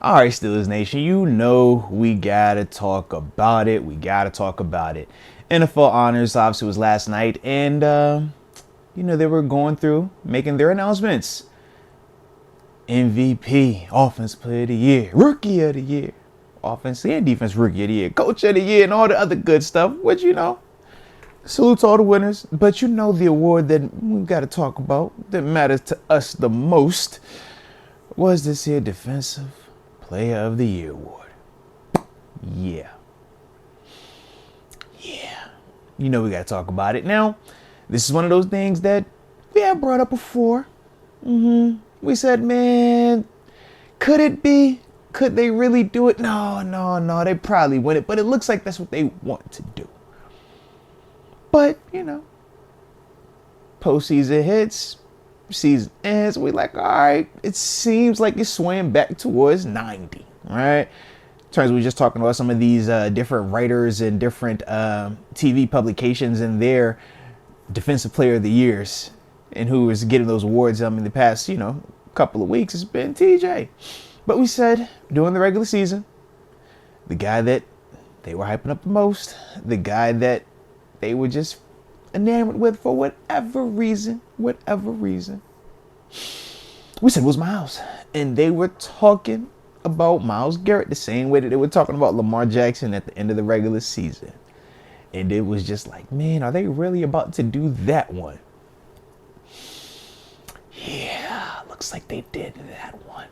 All right, Steelers Nation, you know we gotta talk about it. We gotta talk about it. NFL Honors obviously was last night, and they were going through making their announcements. MVP, Offense Player of the Year, Rookie of the Year, Offense and Defense Rookie of the Year, Coach of the Year, and all the other good stuff. Which salute to all the winners. But the award that we gotta talk about that matters to us the most was this here Defensive Player of the Year award. Yeah. We got to talk about it. Now, this is one of those things that we have brought up before. We said, man, could it be? Could they really do it? No, they probably win it. But it looks like that's what they want to do. But, postseason hits, season ends, we're like, all right, it seems like it's swaying back towards 90, right? Turns we were just talking about some of these different writers and different TV publications and their Defensive Player of the Years and who is getting those awards in the past, couple of weeks. It's been TJ. But we said during the regular season, the guy that they were hyping up the most, the guy that they were just enamored with for whatever reason, we said it was Miles. And they were talking about Myles Garrett the same way that they were talking about Lamar Jackson at the end of the regular season. And it was just like, man, are they really about to do that one? Yeah, looks like they did that one.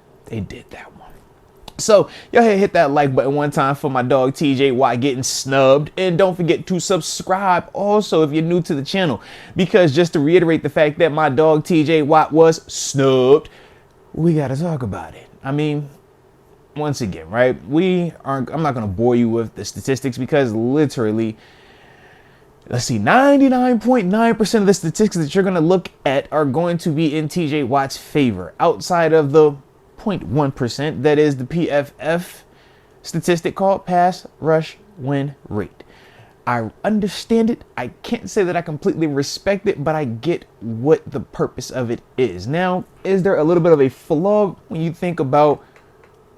So, y'all hit that like button one time for my dog TJ Watt getting snubbed. And don't forget to subscribe also if you're new to the channel. Because just to reiterate the fact that my dog TJ Watt was snubbed, we got to talk about it. Once again, right? I'm not going to bore you with the statistics because literally, let's see, 99.9% of the statistics that you're going to look at are going to be in TJ Watt's favor outside of the 0.1% that is the PFF statistic called pass rush win rate. I understand it. I can't say that I completely respect it, but I get what the purpose of it is. Now, is there a little bit of a flaw when you think about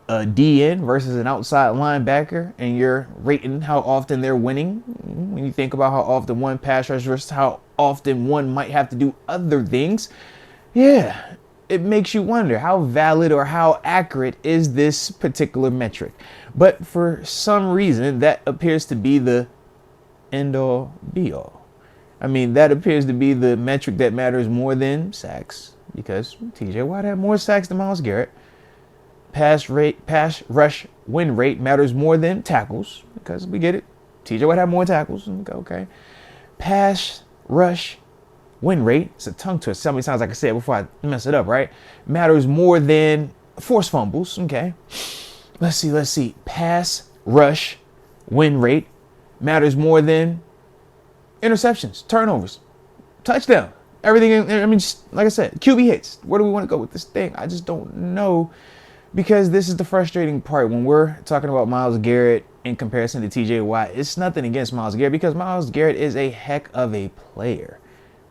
a DN versus an outside linebacker and you're rating how often they're winning? When you think about how often one pass rush versus how often one might have to do other things, yeah, it makes you wonder how valid or how accurate is this particular metric. But for some reason, that appears to be the end all be all. That appears to be the metric that matters more than sacks, because TJ Watt had more sacks than Myles Garrett. Pass rush win rate matters more than tackles, because we get it. TJ Watt had more tackles. Okay. Pass rush win rate, it's a tongue twister. How many times I can say it before I mess it up, right? Matters more than forced fumbles. Okay. Let's see. Pass rush win rate matters more than interceptions, turnovers, touchdown, everything. Just like I said, QB hits. Where do we want to go with this thing? I just don't know. Because this is the frustrating part when we're talking about Myles Garrett in comparison to TJ Watt. It's nothing against Myles Garrett because Myles Garrett is a heck of a player.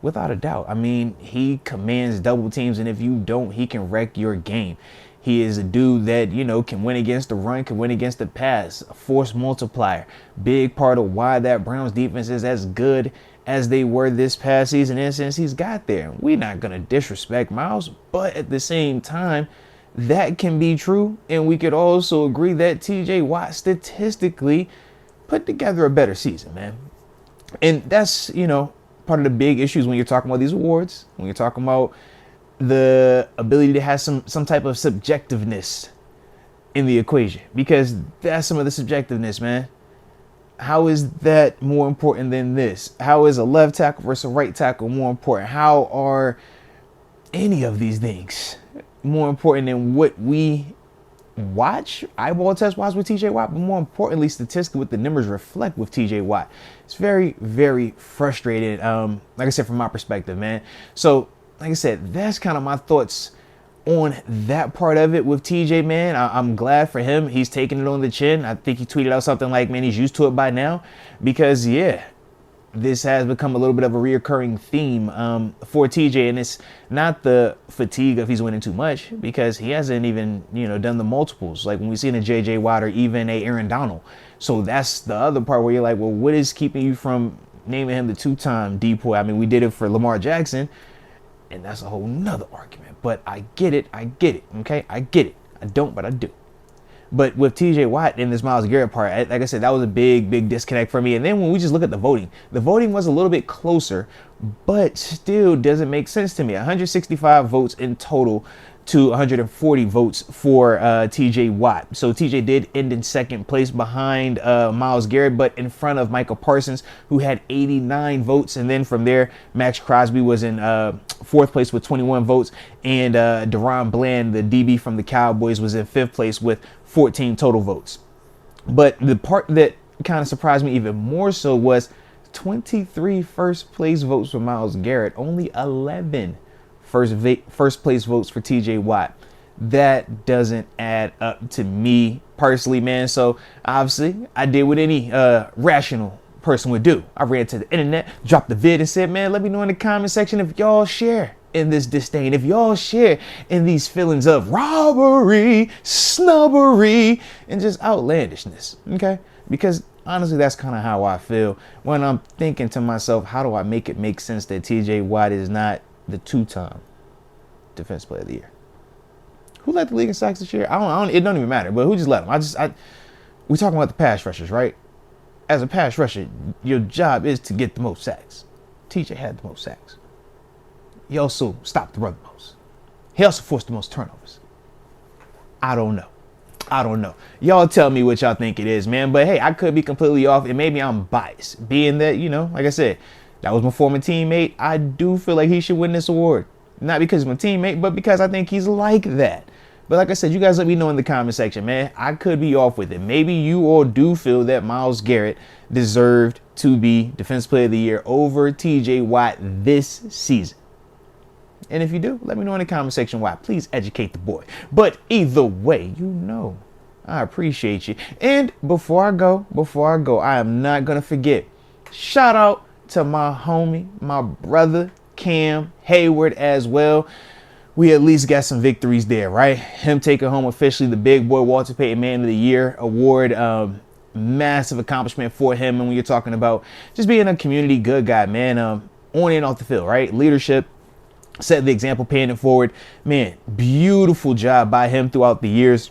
Without a doubt. He commands double teams, and if you don't, he can wreck your game. He is a dude that, can win against the run, can win against the pass, a force multiplier. Big part of why that Browns defense is as good as they were this past season and since he's got there. We're not going to disrespect Myles, but at the same time, that can be true, and we could also agree that TJ Watt statistically put together a better season, man. And that's, part of the big issues when you're talking about these awards, when you're talking about the ability to have some type of subjectiveness in the equation, because that's some of the subjectiveness, man. How is that more important than this? How is a left tackle versus a right tackle more important? How are any of these things more important than what we watch, eyeball test wise with TJ Watt, but more importantly, statistically, what the numbers reflect with TJ Watt? It's very, very frustrating. Like I said, from my perspective, man. So, like I said, that's kind of my thoughts on that part of it with TJ, man. I'm glad for him. He's taking it on the chin. I think he tweeted out something like, man, he's used to it by now. Because, yeah, this has become a little bit of a reoccurring theme for TJ, and it's not the fatigue of he's winning too much, because he hasn't even, done the multiples like when we seen a JJ Watt or even a Aaron Donald. So that's the other part where you're like, well, what is keeping you from naming him the 2-time DPOY? I mean, we did it for Lamar Jackson, and that's a whole nother argument, but I get it. Okay, I get it. I don't, but I do. But with TJ Watt and this Myles Garrett part, like I said, that was a big disconnect for me. And then when we just look at the voting was a little bit closer, but still doesn't make sense to me. 165 votes in total to 140 votes for TJ Watt. So TJ did end in second place behind Myles Garrett, but in front of Michael Parsons, who had 89 votes. And then from there, Max Crosby was in fourth place with 21 votes. And Deron Bland, the DB from the Cowboys, was in fifth place with 14 total votes. But the part that kind of surprised me even more so was 23 first place votes for Myles Garrett, only 11 first place votes for TJ Watt. That doesn't add up to me personally, man. So obviously I did what any rational person would do. I ran to the internet, dropped the vid, and said, man, let me know in the comment section if y'all share in this disdain, if y'all share in these feelings of robbery, snubbery, and just outlandishness. Okay, because honestly, that's kind of how I feel when I'm thinking to myself, how do I make it make sense that TJ Watt is not the 2-time Defensive Player of the Year? Who led the league in sacks this year? I don't. It don't even matter. But who just led them? We talking about the pass rushers, right? As a pass rusher, your job is to get the most sacks. TJ had the most sacks. He also stopped the run the most. He also forced the most turnovers. I don't know. Y'all tell me what y'all think it is, man. But hey, I could be completely off, and maybe I'm biased, being that, like I said, that was my former teammate. I do feel like he should win this award. Not because he's my teammate, but because I think he's like that. But like I said, you guys let me know in the comment section, man. I could be off with it. Maybe you all do feel that Myles Garrett deserved to be Defensive Player of the Year over TJ Watt this season. And if you do, let me know in the comment section why. Please educate the boy. But either way, I appreciate you. And before I go, I am not going to forget. Shout out to my homie, my brother, Cam Hayward as well. We at least got some victories there, right? Him taking home officially the Big Boy Walter Payton Man of the Year award. Massive accomplishment for him. And when you're talking about just being a community good guy, man, on and off the field, right? Leadership. Set the example, paying it forward. Man, beautiful job by him throughout the years.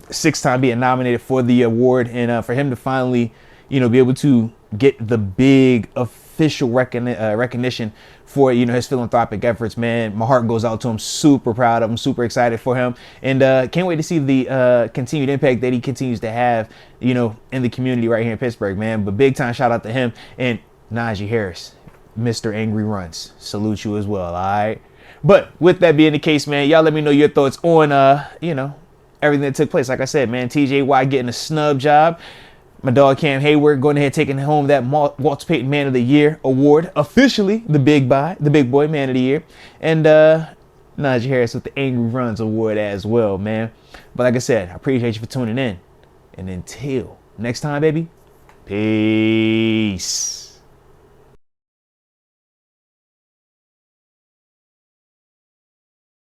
6-time being nominated for the award, and for him to finally, be able to get the big official recognition for, his philanthropic efforts, man. My heart goes out to him. Super proud of him. Super excited for him, and can't wait to see the continued impact that he continues to have, in the community right here in Pittsburgh, man. But big time shout out to him and Najee Harris. Mr. Angry Runs. Salute you as well, all right? But with that being the case, man, y'all let me know your thoughts on, everything that took place. Like I said, man, TJ Watt getting a snub job. My dog Cam Hayward going ahead taking home that Walter Payton Man of the Year award. Officially the big boy Man of the Year. And Najee Harris with the Angry Runs award as well, man. But like I said, I appreciate you for tuning in. And until next time, baby, peace.